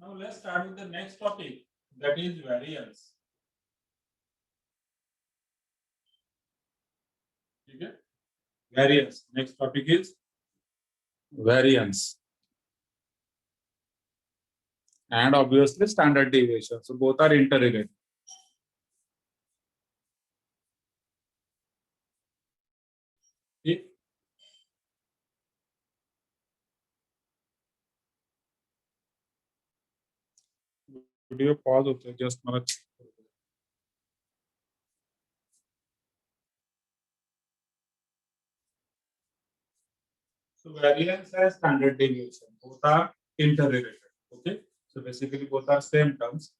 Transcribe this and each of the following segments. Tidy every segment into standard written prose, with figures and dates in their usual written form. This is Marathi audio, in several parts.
Now let's start with the next topic, that is variance. Okay? Variance. Next topic is variance. And obviously standard deviation. So both are interrelated. Okay? Video pause होते just मला So variance and standard deviation both are interrelated. Okay, so basically both are same terms.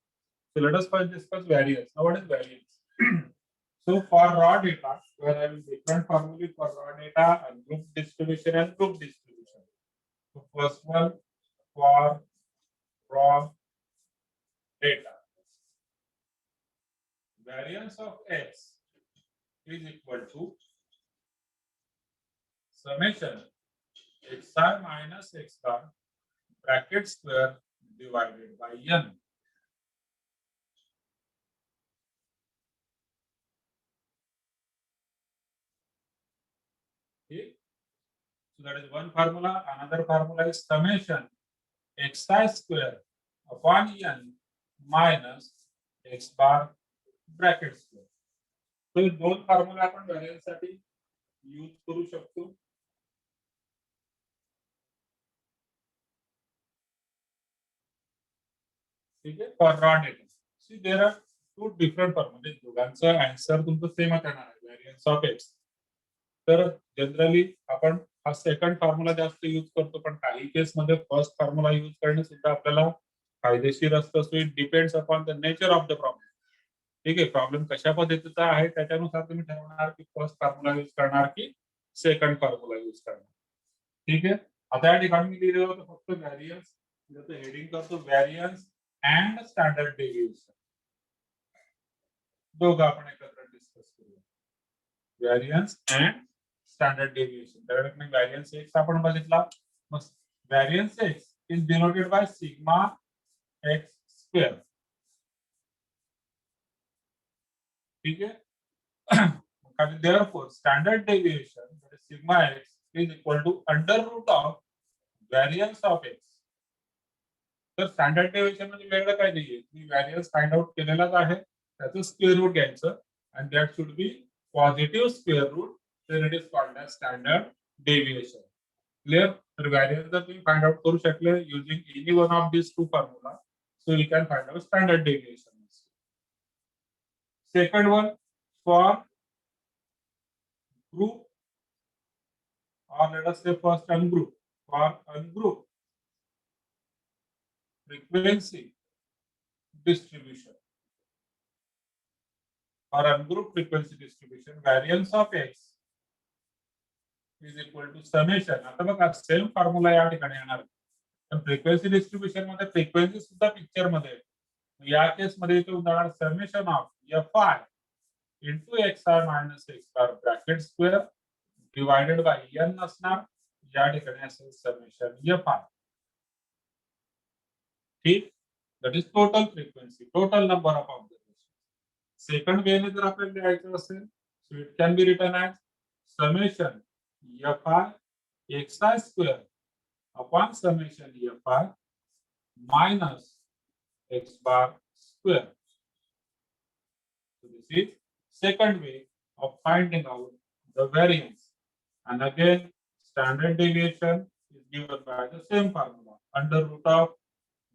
So let us first discuss variance. Now what is variance? So for raw data, we are having different formulae for raw data and group distribution and group distribution. So first one for raw data, variance of x is equal to summation xi minus x bar bracket square divided by n. Okay. So that is one formula. Another formula is summation xi square upon n minus x bar bracket square. So हे दोन फॉर्म्युला आपण व्हॅरियन्स साठी यूज करू शकतो. ठीक आहे, for raw data. See there are two different फॉर्म्युले. दोघांचा आन्सर तुमचं सेमच येणार आहे, व्हॅरियन्स ऑफ एक्स. तर जनरली आपण हा सेकंड फॉर्म्युला जास्त यूज करतो, पण काही केस मध्ये फर्स्ट फॉर्म्युला यूज करणे सुद्धा आपल्याला फायदेशीर असतं. So it depends upon the nature of the problem. ठीक आहे, प्रॉब्लेम कशा पद्धतीचा आहे त्याच्यानुसार तुम्ही ठरवणार की फर्स्ट फॉर्म्युला यूज करणार की सेकंड फॉर्म्युला यूज करणार. ठीक आहे, आता या ठिकाणी मी लिहिलेलं होतं फक्त व्हॅरियन्स. त्याचं हेडिंग करतो व्हॅरियन्स अँड स्टँडर्ड डेव्हिएशन. दोघं आपण एकत्र डिस्कस करूया. Variance and standard deviation. त्याकडे व्हॅरियन्स एक्स आपण बघितला. मग variance x is denoted by sigma x square. ठीक है. Therefore, standard deviation, that is sigma x, is equal to under root of variance of x. तर स्टँडर्ड डेव्हिएशन म्हणजे वेगळं काही नाहीये. मी व्हॅरियन्स फाइंड आउट केलेलाच आहे, त्याचं स्क्वेअर रूट घ्यायचं and that should be positive square root, then it is called as standard deviation. Clear? तर व्हॅरियन्स जर तुम्ही फाइंड आउट करू शकले using any one of these two formula, so you can find out standard deviation. Second one, for group, or let us say first ungroup. For ungroup frequency distribution, or ungroup frequency distribution, variance of x is equal to summation. आता बघा सेम फॉर्म्युला या ठिकाणी येणार आहे, पण फ्रिक्वेन्सी डिस्ट्रीब्युशन मध्ये फ्रिक्वेन्सी सुद्धा पिक्चर मध्ये आहे. या केस मध्ये इथे उदाहरण summation of fi into xi minus x bar bracket square divided by n असणार. या ठिकाणी असेल समेशन fi. ठीक, that is total frequency, total number of observations. Second वे ने जर आपल्याला लिहायचं असेल, so it can be written as summation fi xi square upon summation fi minus x bar square. So this is second way of finding out the variance. And again, standard deviation is given by the same formula, under root of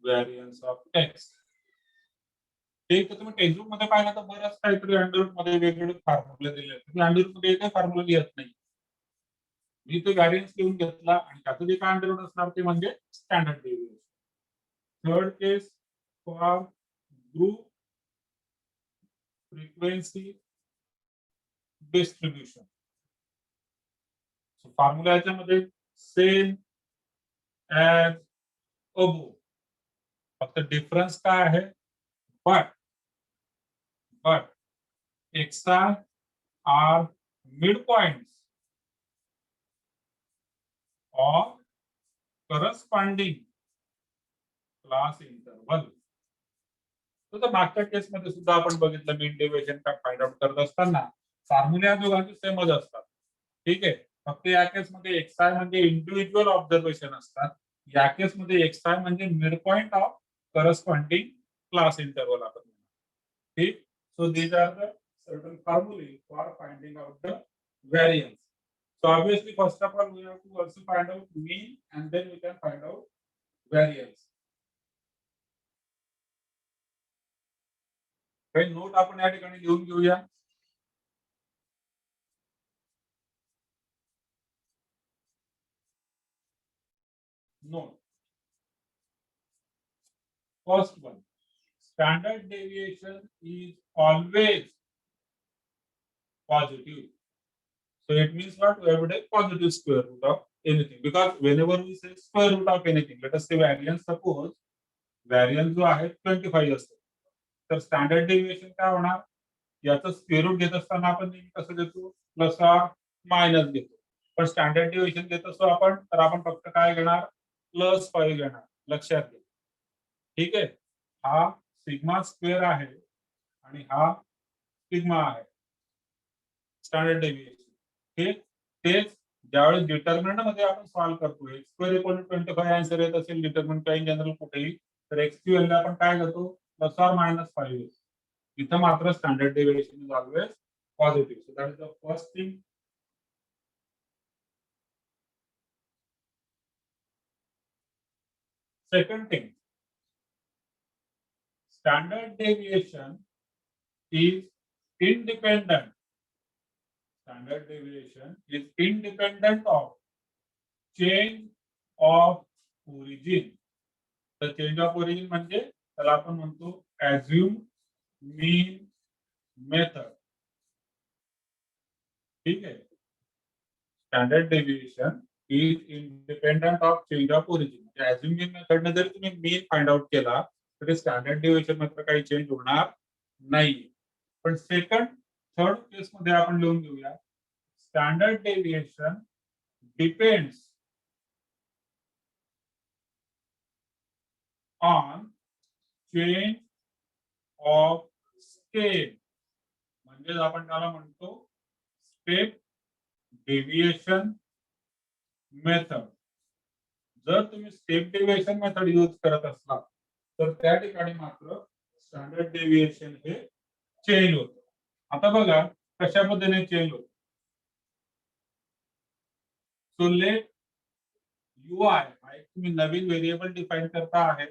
variance of x. ठीक, तर तुम्ही टेक्स्टबुक मध्ये पाहिलं तर बरंच काहीतरी अंडर रूट मध्ये वेगवेगळे फॉर्म्युले दिले आहेत. तुम्ही अंडर रूट मध्ये एकही फॉर्म्युला लिहत नाही. मी तो व्हॅरियन्स लिहून घेतला आणि त्याचं जे काय अंडर रूट असणार ते म्हणजे standard deviation. Third case for group frequency distribution. So formula याच्यामध्ये सेम ॲज अबोव, फक्त डिफरन्स काय आहे, but xi are midpoints or corresponding class interval. तर मागच्या केसमध्ये सुद्धा आपण बघितलं मीन डेविएशन का फाइंड आउट करत असताना फॉर्म्युला दोघांचे सेमच असतात. ठीक आहे. फक्त या केसमध्ये एक्सआय म्हणजे इंडिव्हिज्युअल ऑब्झर्वेशन असतात. या केसमध्ये एक्सआय म्हणजे mid point of corresponding class interval आपण म्हणतो. ठीक. So these are the certain फॉर्म्युले for finding out the variance. So obviously first of all we have to also find out mean and then we can find out variance. काही नोट आपण या ठिकाणी लिहून घेऊया. Note. First one, standard deviation is always positive. So it means what? We have to take positive square root of anything because whenever we say square root of anything, let us say variance, suppose variance जो आहे 25 असतो. तर स्टँडर्ड डेविएशन काय होणार? याचं स्क्वेअर रूट घेत असताना आपण नेहमी कसं घेतो? प्लस ऑर मायनस घेतो. पण स्टँडर्ड डेविएशन घेत असतो आपण तर आपण फक्त काय घेणार? +5 घेणार. लक्षात घ्या. ठीक आहे. हा सिग्मा स्क्वेअर आहे आणि हा सिग्मा आहे. Standard deviation. ठीक. तेच ज्यावेळेस डिटर्मिनंट मध्ये आपण सॉल्व्ह करतो x square equal to 25 answer येत असेल डिटर्मिनंट काही जनरल कुठेही तर एक्स ची व्हॅल्यू आपण काय घेतो? +or-5. इथं मात्र standard deviation is always positive. So that is the first thing. Second thing, standard deviation is independent. Standard deviation is independent of change of origin. तर चेंज ऑफ ओरिजिन म्हणजे त्याला आपण म्हणतो ॲझ्युम मीन मेथड. ठीक आहे. Standard deviation is independent of change of origin. Assume mean मेथडने जरी तुम्ही मीन फाइंड आउट केला तरी स्टँडर्ड डेविएशन मात्र काही चेंज होणार नाही. पण सेकंड थर्ड केस मध्ये आपण लिहून घेऊया standard deviation depends on change of step. म्हणजे आपण त्याला म्हणतो स्टेप डेविएशन मेथड. जर तुम्ही स्टेप डेविएशन मेथड यूज करत असला तर त्या ठिकाणी मात्र स्टँडर्ड डेविएशन हे चेंज होतं. आता बघा कशा पद्धतीने चेंज होतं. सो लेट UI हा एक तुम्ही नवीन व्हेरिएबल डिफाइन करता आहे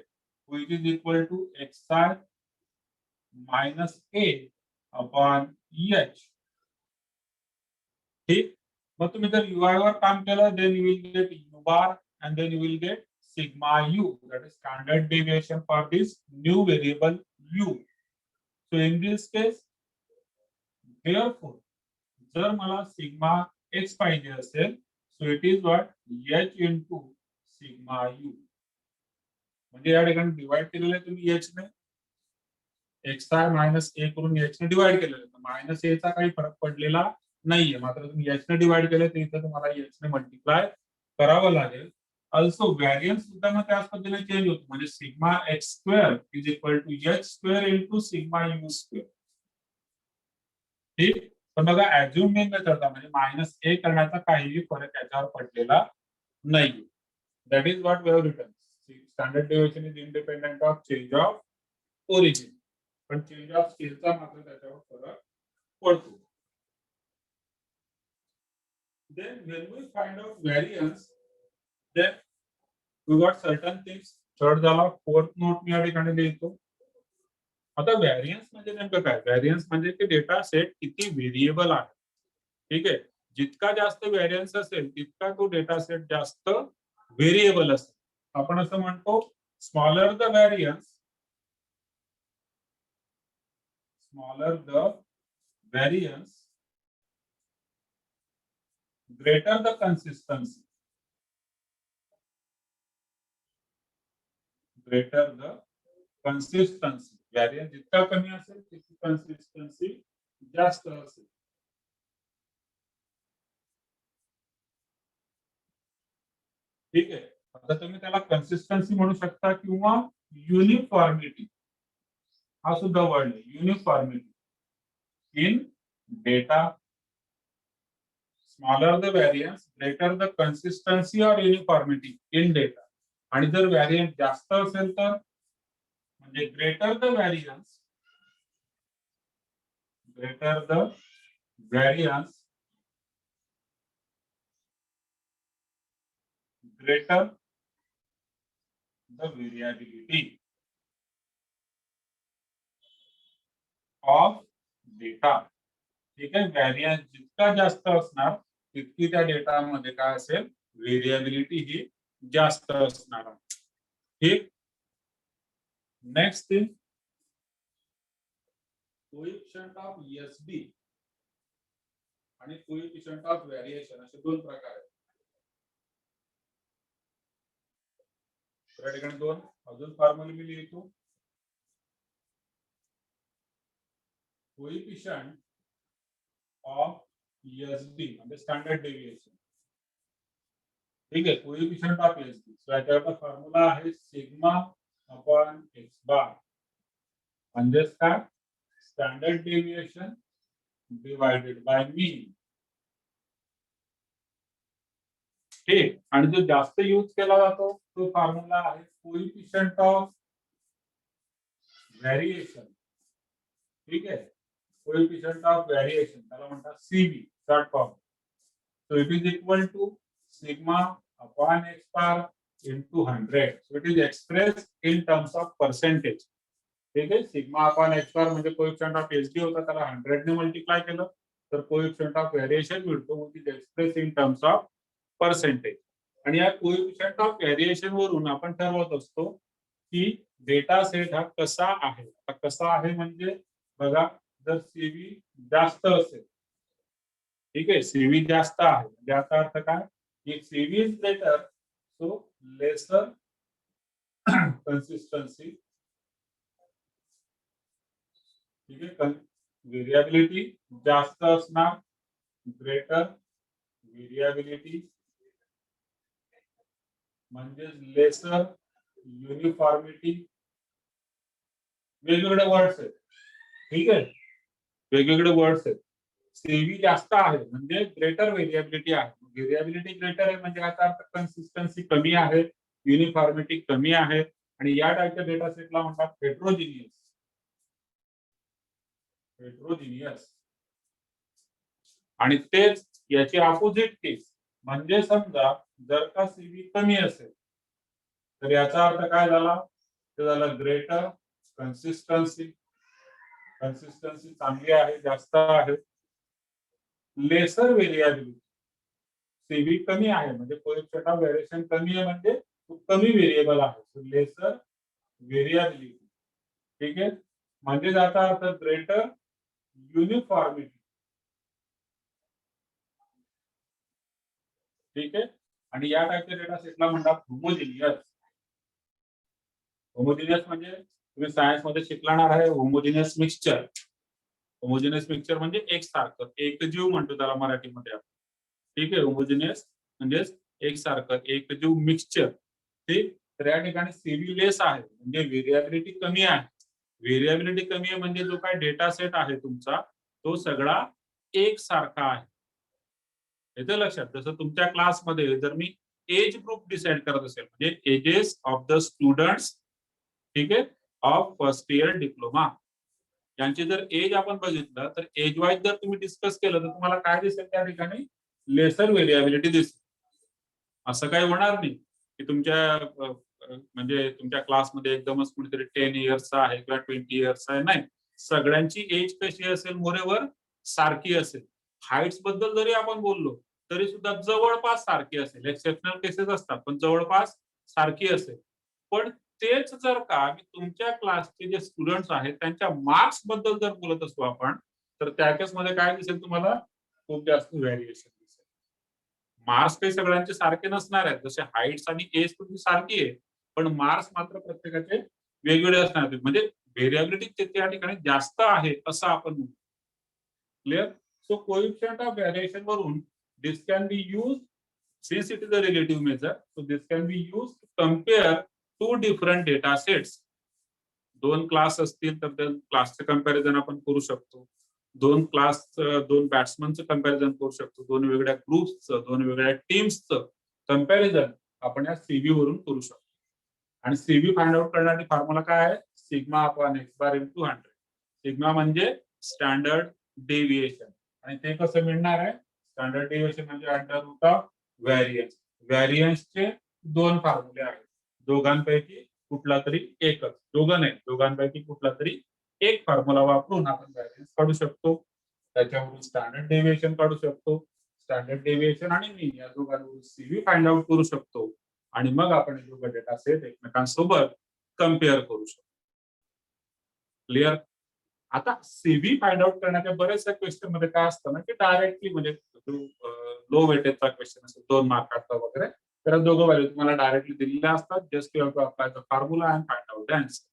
which is equal to xi minus a upon h. ठीक. मग तुम्ही जर UI वर काम केलं then you will get u bar and then you will get sigma u, that is standard deviation for this new variable u. So in this case therefore जर मला सिग्मा x पाहिजे असेल so it is what h into sigma u. म्हणजे या ठिकाणी डिवाइड केलेलं आहे तुम्ही h ने xi मायनस a करून h ने डिवाइड केलेलं आहे. मायनस a चा काही फरक पडलेला नाहीये. मात्र तुम्ही h ने डिवाइड केलं तर इथं तुम्हाला h ने मल्टिप्लाय करावं लागेल. ऑल्सो व्हॅरियन्स सुद्धा मग त्याच पद्धतीने चेंज होतो. म्हणजे sigma x square is equal to h square into sigma u square. ठीक. तर बघा ॲझ्युम मीन मेथडचा म्हणजे मायनस a करण्याचा काहीही फरक याच्यावर पडलेला नाही. That is what we have written. Standard deviation is independent of change of origin. पण चेंज ऑफ स्केलचा मात्र त्याच्यावर फरक पडतो. Then when we find out variance, then we got certain things. Third झाला. फोर्थ नोट मी या ठिकाणी लिहितो. आता व्हॅरियन्स म्हणजे नेमकं काय? व्हॅरियन्स म्हणजे की डेटा सेट किती व्हेरिएबल आहे. ठीक आहे. जितका जास्त व्हॅरियन्स असेल तितका तो डेटा सेट जास्त व्हेरिएबल असेल. आपण असं म्हणतो smaller the variance greater the consistency. Variance जितका कमी असेल तितकी कन्सिस्टन्सी जास्त असेल. ठीक आहे. आता तुम्ही त्याला कन्सिस्टन्सी म्हणू शकता किंवा युनिफॉर्मिटी हा सुद्धा वर्ड आहे, uniformity in data. Smaller the variance greater the consistency or uniformity in data. आणि जर व्हॅरियन्स जास्त असेल तर म्हणजे greater the variance greater the variance greater the variability of data. ठीक आहे, व्हॅरियन्स जितका जास्त असणार तितकी त्या डेटामध्ये काय असेल, व्हेरिएबिलिटी ही जास्त असणार आहे. ठीक. Next thing, coefficient of SB आणि कोएफिशिएंट ऑफ व्हेरिएशन असे दोन प्रकार आहेत. त्या ठिकाणी दोन अजून फॉर्म्युला मी लिहितो. कोएफिशिएंट ऑफ एसबी म्हणजे स्टँडर्ड डेविएशन. ठीक आहे, कोएफिशिएंट ऑफ एसबी सो याचा फॉर्म्युला आहे सिग्मा अपॉन एक्स बार म्हणजेच काय, स्टँडर्ड डेविएशन डिवाइडेड बाय मीन. ठीक. आणि जो जास्त यूज केला जातो तो फॉर्म्युला आहे कोएफिशिएंट ऑफ व्हेरिएशन. ठीक आहे, कोएफिशिएंट ऑफ व्हेरिएशन त्याला म्हणतात CV short form. So it is equal to sigma upon x bar into 100. So it is expressed in terms of percentage. ठीक आहे, सिग्मा अपॉन एक्स बार म्हणजे कोएफिशिएंट ऑफ एसडी होता, त्याला 100 ने मल्टिप्लाय केलं तर कोएफिशिएंट ऑफ व्हेरिएशन मिळतो, which is expressed in terms of percentage. आणि या कोएफिशिएंट ऑफ व्हेरिएशन वरून आपण ठरवत असतो की डेटा सेट हा कसा आहे. आता कसा आहे म्हणजे बघा, जर सीव्ही जास्त असेल, ठीक आहे, सीव्ही जास्त आहे म्हणजे याचा अर्थ काय की CV is greater so lesser consistency. ठीक आहे, व्हेरिएबिलिटी जास्त असणार, ग्रेटर व्हेरिएबिलिटी म्हणजे लेसर युनिफॉर्मिटी. वेगवेगळे वर्ड्स आहेत. ठीक आहे, वेगवेगळे वर्ड्स आहेत. सीव्ही जास्त आहे म्हणजे ग्रेटर व्हेरिएबिलिटी आहे. व्हेरिएबिलिटी ग्रेटर आहे म्हणजे याचा अर्थ कन्सिस्टन्सी कमी आहे, युनिफॉर्मिटी कमी आहे आणि या टाईपच्या डेटा सेटला म्हणतात हेट्रोजिनियस. हेट्रोजिनियस. आणि तेच याची अपोजिट केस म्हणजे समजा जर का सीव्ही कमी असेल तर याचा अर्थ काय झाला, ते झालं ग्रेटर कन्सिस्टन्सी. कन्सिस्टन्सी चांगली आहे, जास्त आहे. लेसर व्हेरिएबिलिटी, सीव्ही कमी आहे म्हणजे कोएफिशिएंट ऑफ व्हेरिएशन कमी आहे म्हणजे कमी व्हेरिएबल आहे, सो लेसर व्हेरिएबिलिटी. ठीक आहे, म्हणजे याचा अर्थ ग्रेटर युनिफॉर्मिटी. ठीक आहे, आणि या टाईपच्या डेटा सेटला म्हणतात होमोजिनियस. होमोजिनियस म्हणजे तुम्ही सायन्स मध्ये शिकणार आहे होमोजिनियस मिक्सचर. होमोजिनियस मिक्सचर म्हणजे एक सारखं, एकजीव म्हणतो त्याला मराठीमध्ये आपण. ठीक आहे, होमोजिनियस म्हणजे एक सारखं एकजीव मिक्सचर. ठीक, तर या ठिकाणी सीव्ही लेस आहे म्हणजे व्हेरिएबिलिटी कमी आहे. व्हेरिएबिलिटी कमी आहे म्हणजे जो काय डेटा सेट आहे तुमचा तो सगळा एक सारखा आहे. येतं लक्षात. जसं तुमच्या क्लासमध्ये जर मी एज ग्रुप डिसाइड करत असेल म्हणजे एजेस ऑफ द स्टुडंट्स, ठीक आहे, ऑफ फर्स्ट इयर डिप्लोमा, यांची जर एज आपण बघितलं तर एज वाईज जर तुम्ही डिस्कस केलं तर तुम्हाला काय दिसेल, त्या ठिकाणी लेसर व्हेरिएबिलिटी दिसेल. असं काही होणार नाही की तुमच्या म्हणजे तुमच्या क्लासमध्ये एकदमच कुठेतरी 10 इयर्सचा आहे किंवा 20 इयर्सचा आहे. नाही, सगळ्यांची एज कशी असेल, मोरेवर सारखी असेल. हाईट्स बद्दल जरी आपण बोललो तरी सुद्धा जवळपास सारखी असेल. एक्सेप्शनल केसेस असतात पण जवळपास सारखी असेल. पण तेच जर का मी तुमच्या क्लासचे जे स्टुडंट्स आहेत त्यांच्या मार्क्स बद्दल जर बोलत असतो आपण तर त्या केसमध्ये काय दिसेल तुम्हाला, खूप जास्त व्हेरिएशन दिसेल. मार्क्स काही सगळ्यांचे सारखे नसणार आहेत, जसे हाईट्स आणि एज तुमची सारखी आहे पण मार्क्स मात्र प्रत्येकाचे वेगवेगळे असणार आहेत. म्हणजे व्हेरिएबिलिटी त्या ठिकाणी जास्त आहे असं आपण म्हणू. Clear. So coefficient of variation वरून this can be used since it is a relative measure, so this can be used to compare two different data sets. दोन क्लास असतील तर त्या क्लासचे कंपॅरिझन आपण करू शकतो. दोन बॅट्समनचं कंपॅरिझन करू शकतो. दोन वेगळ्या ग्रुप्सचं, दोन वेगळ्या टीम्सचं कंपॅरिझन आपण या सीबी वरून करू शकतो. आणि सीबी फाइंड आउट करण्यासाठी फॉर्म्युला काय आहे? Sigma upon x bar into 100. Sigma म्हणजे स्टँडर्ड डेव्हिएशन आणि ते कसं मिळणार आहे? स्टँडर्ड डेव्हिएशन म्हणजे अंडर रूट ऑफ व्हॅरियन्स. व्हॅरियन्सचे दोन फॉर्म्युले आहेत. दोघांपैकी कुठला तरी एकच, दोघं नाही, दोघांपैकी कुठला तरी एक फॉर्म्युला वापरून आपण व्हॅरियन्स काढू शकतो. त्याच्यावरून स्टँडर्ड डेव्हिएशन काढू शकतो. स्टँडर्ड डेव्हिएशन आणि मीन या दोघांवरून सीव्ही फाइंड आउट करू शकतो आणि मग आपण हे दोघं डेटा सेट एकमेकांसोबत कम्पेअर करू शकतो. क्लिअर? आता सीव्ही फाइंड आउट करण्याच्या बरेचशा क्वेश्चन मध्ये काय असतं ना की डायरेक्टली म्हणजे लो वेटेजचा क्वेश्चन असेल 2 मार्काचा वगैरे तर दोघं व्हॅल्यू तुम्हाला डायरेक्टली दिलेल्या असतात. Just you have to apply the formula and find out the answer.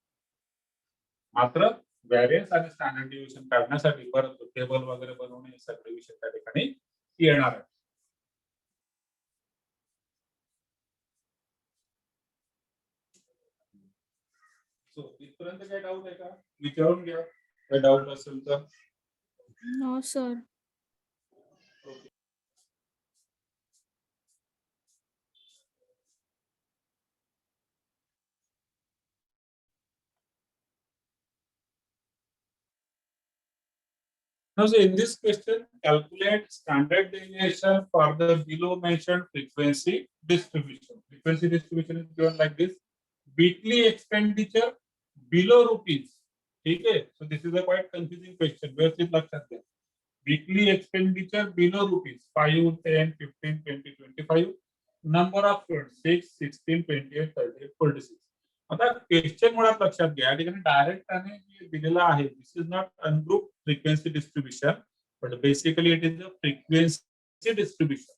मात्र व्हॅरियन्स आणि स्टँडर्ड डेव्हिएशन काढण्यासाठी परत टेबल वगैरे बनवणे हे सगळे विषय त्या ठिकाणी येणार आहे. इथपर्यंत काही डाऊट आहे का? विचारून घ्या काही डाऊट असेल तर. No sir. Now, so in this question, calculate standard deviation for the below mentioned frequency distribution. Frequency distribution is given like this: weekly expenditure below rupees. ठीक है? So this is a quite confusing question. व्यवस्थित लक्षात घ्या. Weekly expenditure below rupees 5, 10, 15, 20, 25. Number of students 6, 16, 28, 38, 46. आता क्वेश्चन मुळात लक्षात घ्या. या ठिकाणी डायरेक्ट त्याने दिलेला आहे. This is not ungroup frequency distribution but basically it is a frequency distribution.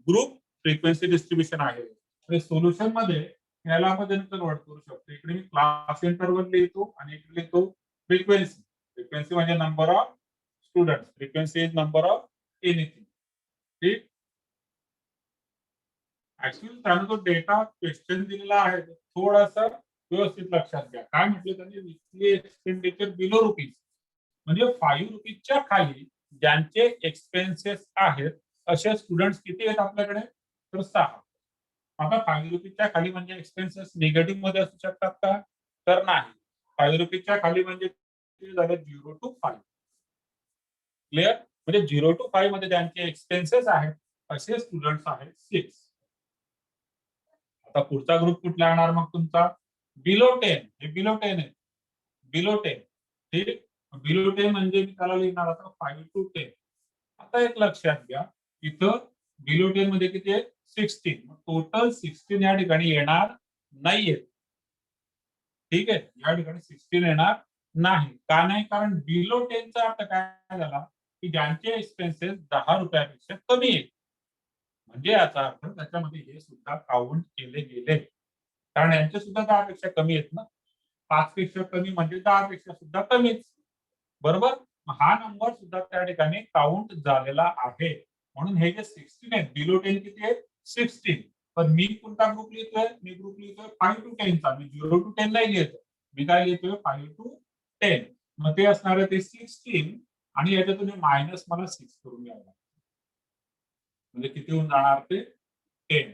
Group frequency distribution आहे. सोल्युशन मध्ये याला मध्ये कन्वर्ट करू शकतो. इकडे मी क्लास इंटरवल लिहितो आणि इकडे लिहितो फ्रिक्वेन्सी. फ्रिक्वेन्सी म्हणजे number of students. Frequency is number of anything. ठीक. ऍक्च्युअली त्याने जो डेटा क्वेश्चन दिलेला आहे थोडासा व्यवस्थित लक्षात घ्या. काय म्हटलं त्यांनी? विकली एक्सपेंडिचर बिलो रुपीज म्हणजे 5 रुपीजच्या खाली ज्यांचे एक्सपेन्सेस आहेत असे स्टुडंट्स किती आहेत आपल्याकडे? तर 6. आता 5 रुपीजच्या खाली म्हणजे एक्सपेन्सेस निगेटिव्ह मध्ये असू शकतात का? तर नाही. 5 रुपीजच्या खाली म्हणजे झालं 0 to 5. क्लिअर? म्हणजे 0 to 5 मध्ये ज्यांचे एक्सपेन्सेस आहेत असे स्टुडंट्स आहेत 6. आता पुढचा ग्रुप कुठला येणार मग तुमचा? बिलो 10. हे बिलो 10 आहे. बिलो 10. ठीक. बिलो 10 म्हणजे मी त्याला लिहिणार आता 5 to 10. आता एक लक्षात घ्या इथं बिलो 10 मध्ये किती आहे? 16. टोटल 16 या ठिकाणी येणार नाहीये. ठीक आहे. या ठिकाणी 16 येणार नाही. का नाही? कारण बिलो 10 चा अर्थ काय झाला की ज्यांचे एक्सपेन्सेस 10 रुपयापेक्षा कमी आहेत. म्हणजे याचा अर्थ त्याच्यामध्ये हे सुद्धा काउंट केले गेले. कारण यांचे सुद्धा 10 पेक्षा कमी आहेत ना. 5 पेक्षा कमी म्हणजे 10 पेक्षा सुद्धा कमीच. बरोबर? हा नंबर सुद्धा त्या ठिकाणी काउंट झालेला आहे. म्हणून हे जे 16 आहेत बिलो 10 किती आहेत? 16. पण मी कोणता ग्रुप लिहितोय? मी ग्रुप लिहितोय 5 to 10 चा. मी 0 to 10 नाही लिहित. मी काय लिहितोय? 5 to 10. मग ते असणार आहे ते 16 आणि याच्यातून मायनस मला 6 करून घ्यावं लागतं. म्हणजे किती होऊन जाणार ते? 10.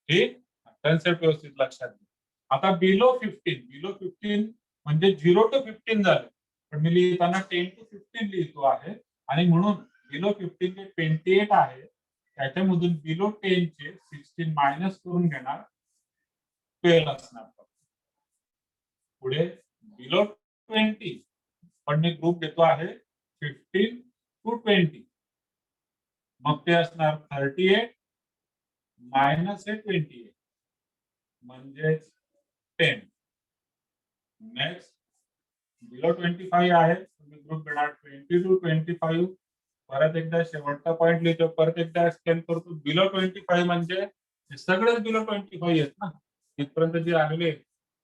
ठीक. कन्सेप्ट व्यवस्थित लक्षात घ्या. आता बिलो 15. बिलो 15 म्हणजे 0 to 15 झालं. पण मी लिहिताना 10 to 15 लिहितो आहे आणि म्हणून बिलो 15 जे 28 आहे त्याच्यामधून बिलो 10 चे 16 मायनस करून घेणार 12 असणार. पुढे बिलो 20 पण मी ग्रुप देतो आहे 15 to 20. मग ते असणार 38 मायनस हे 28 म्हणजे 10. नेक्स्ट बिलो 25 आहे. तुम्ही ग्रुप देणार 20 to 25. परत एकदा शेवटचा पॉईंट लिहितो. परत एकदा स्कॅन करतो. बिलो 25 म्हणजे हे सगळेच बिलो 25 आहेत ना. इथपर्यंत जे आलेले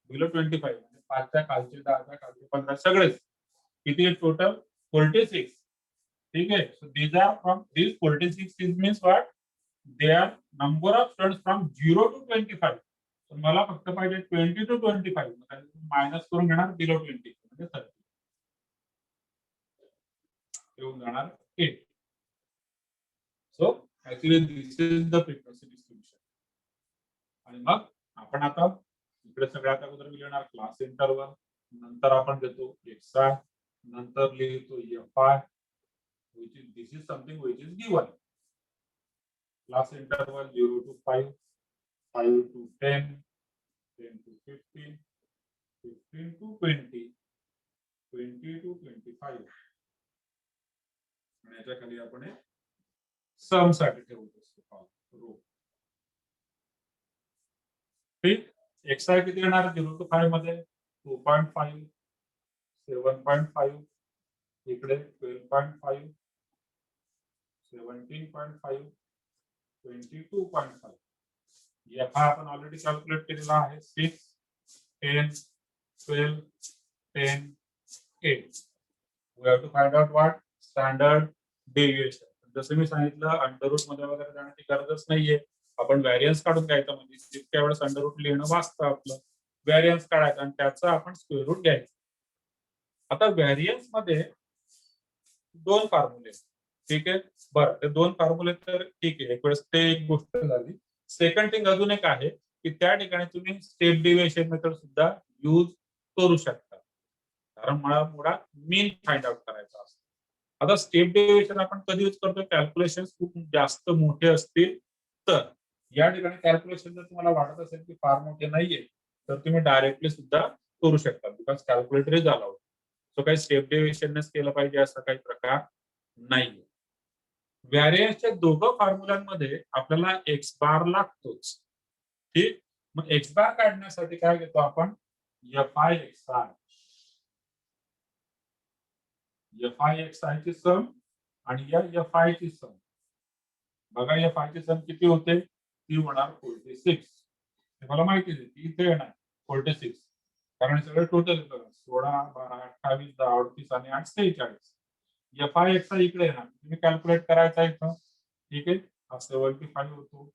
बिलो 25 म्हणजे 5च्या खालचे 10च्या खालचे 15 सगळेच किती आहे टोटल? 46. ठीक आहे. So these are from these 46 is means what? They are number of students from 0 to 25. तर मला फक्त पाहिजे 20 to 25. मायनस करून घेणार बिलो 20 म्हणजे 30 येऊन जाणार 8. So actually this is the frequency distribution. आणि मग आपण आता इकडे सगळ्यात अगोदर लिहिणार क्लास इंटरवल, नंतर आपण घेतो एक्सआय, नंतर लिहितो एफआय, which is this is something which is given. Class interval 0 to 5, 5 to 10, 10 to 15, 15 to 20, 20 to 25. आणि याच्या खाली आपण सम साठी ठेवत असतो रो. ठीक. एक्सआय किती येणार 0 to 5 मध्ये 2.5, 7.5, इकडे 12.5, 17.5, 22.5. एफ आपण ऑलरेडी कॅल्क्युलेट केलेला आहे 6, 10, 12, 10, 8. We have to find out what standard deviation. जसं मी सांगितलं अंडर रूट मध्ये वगैरे जाण्याची गरजच नाहीये. आपण व्हॅरियन्स काढून घ्यायचं म्हणजे जितक्या वेळेस अंडर रूट लिहिणं वाचतं आपलं व्हॅरियन्स काढायचं आणि त्याचं आपण स्क्वेअर रूट घ्यायचं. आता व्हॅरियन्स मध्ये 2 फॉर्म्युले. ठीक आहे. बरं ते 2 फॉर्म्युले तर ठीक आहे एक वेळेस ते एक गोष्ट झाली. सेकंड थिंग अजून एक आहे की त्या ठिकाणी तुम्ही स्टेप डिव्हिएशन मेथड सुद्धा यूज करू शकता. कारण मला मुळात मीन फाइंड आउट करायचा असतो. आता स्टेप डिव्हिएशन आपण कधी यूज करतो कॅल्क्युलेशन खूप जास्त मोठे असतील तर. या ठिकाणी कॅल्क्युलेशन जर तुम्हाला वाटत असेल की फार मोठे नाहीये तर तुम्ही डायरेक्टली सुद्धा करू शकता because calculator is allowed. So काही स्टेप डिव्हिएशनच केलं पाहिजे असा काही प्रकार नाहीये. व्हॅरियन्सच्या दोघं फॉर्म्युलांमध्ये आपल्याला एक्स बार लागतोच. ठीक. मग एक्स बार काढण्यासाठी काय घेतो आपण F I X I. F I X I ची सम आणि या एफ आय ची सम. बघा एफ आय ची सम किती होते ती होणार 46. मला माहिती आहे ती इथे येणार 46 कारण सगळे टोटल येतं 16, 12, 28, 10, 38 आणि 8, 46. एफ आय एक्स आय इकडे येणार तुम्ही कॅल्क्युलेट करायचा इथं. ठीक आहे. हा 75 होतो.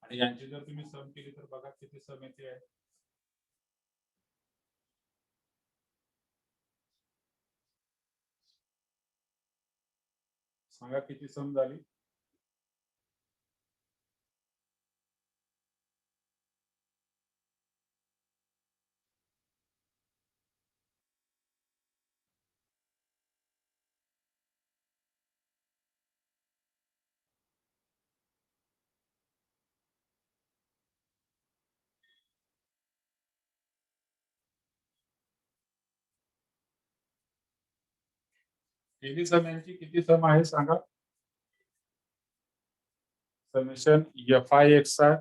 आणि यांची जर तुम्ही सम केली तर बघा किती सम येते आहे. सांगा किती सम झाली. किती सम यांची किती सम आहे सांगा. Summation F I X I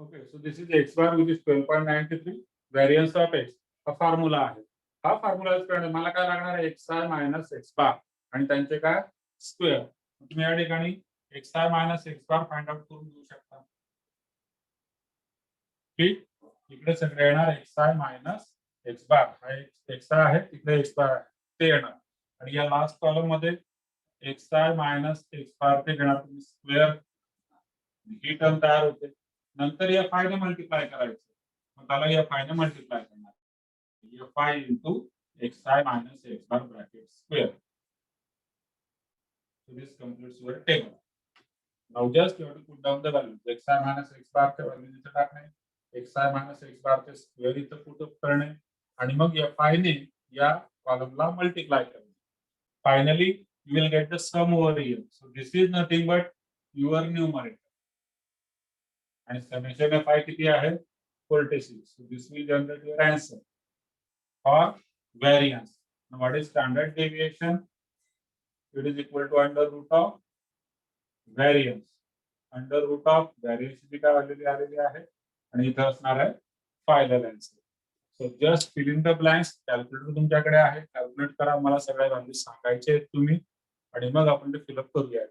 okay. So this is x bar which is 12.93 variance of x. हा फॉर्म्युला आहे. हा फॉर्म्युला यूज करणे मला काय लागणार आहे एक्स आय मायनस एक्स बार आणि त्यांचे काय स्क्वेअर. तुम्ही या ठिकाणी X I minus x bar find out करून घेऊ शकता. ठीक. इकडे सगळे येणार एक्स आय मायनस एक्स बार. हा एक्स आय आहे तिकडे एक्स बार आहे ते येणार आणि या लास्ट कॉलम मध्ये एक्स आय मायनस एक्स बार ते घेणार तुम्ही स्क्वेअर. ही टर्म तयार होते. नंतर या फाय ने मल्टिप्लाय करायचं मग त्याला या फाय ने मल्टिप्लाय करणार F I into X I minus x bar bracket square. So this completes your table. Now just you have to put down the values. X I minus x bar चे व्हॅल्यू इथे टाकणे. X I minus x bar चे स्क्वेअर इथे पुट अप करणे आणि मग या फाय ने या कॉलमला मल्टिप्लाय करणे. Finally you will get the sum over here. So this is nothing but your numerator. And summation of I किती आहे 46. So this will generate your answer for variance. Now what is standard deviation? It is equal to under root of variance. Under root of variance ची काय व्हॅल्यू आलेली आहे आणि इथं असणार आहे final answer. So just fill in the blanks. Calculator तुमच्याकडे आहे, कॅल्क्युलेट करा, मला सगळ्या व्हॅल्यू सांगायचे आहेत तुम्ही आणि मग आपण ते फिलअप करूया.